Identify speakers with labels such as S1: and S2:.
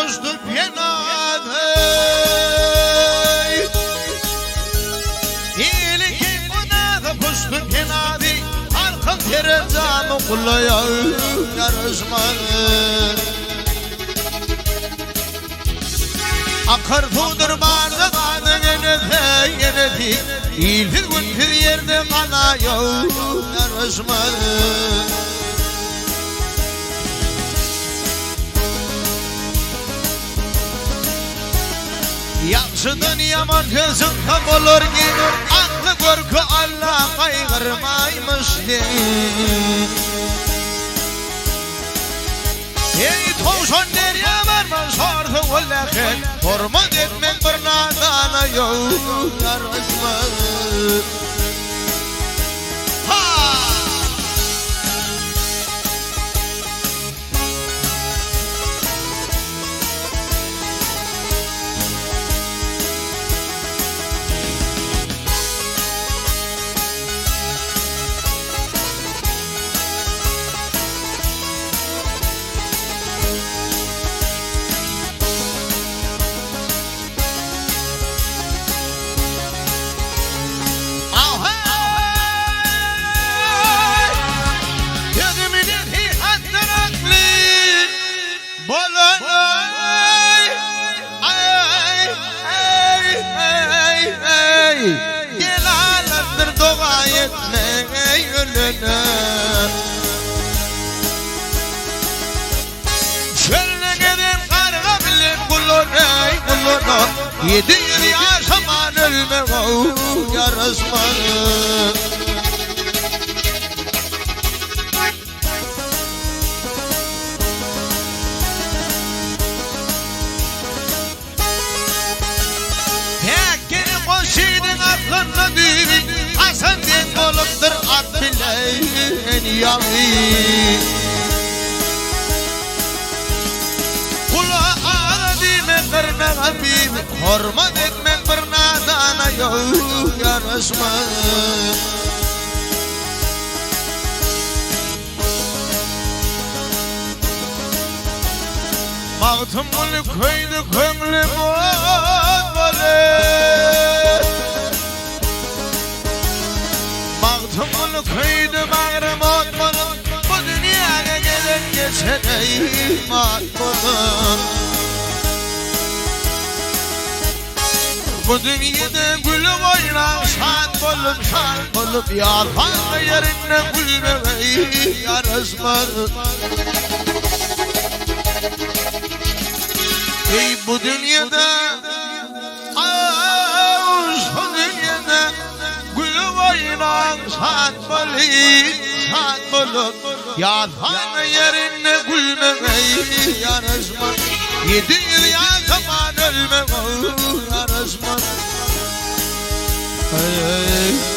S1: postu pienade İyilik buna postu pienade Halkın terezamı kulaya yarışmadı Akar tuğdur barda dağda yenedi İlfir günfir yerde kalıyor yarışmadı Yaxşıdan yaman gözün tam olur ki Aklı korku Allah kaygırmaymış değil Ey tavşan nereye varman sardı vallahi Hormat etmen bir nadana yok yarışmadı Gelalandır dua etme yönüne Şöyle giden karga bilir kuluna Yedi yıl yaşaman ölme yarışmadı Aklına düğün Hasan den olupdur at bilen yavi Kula ağla dime kırme habib Hormat etmen bir nadana yok yarışmadı Mağtumul koydu kömlüm olmalı Mağtumul koydu bağrım olmalı Bu dünyaya gelen geçene iman olmalı Bu dünyada gülüm oynar şan bulup Yalhan yerine gülmemeyi yarışmadı Ey bu dünyada bu dünyada gülüm oynar şan bulup Yalhan yerine gülmemeyi yarışmadı Yedi yıl yaşaman ölme yarışmadı Hey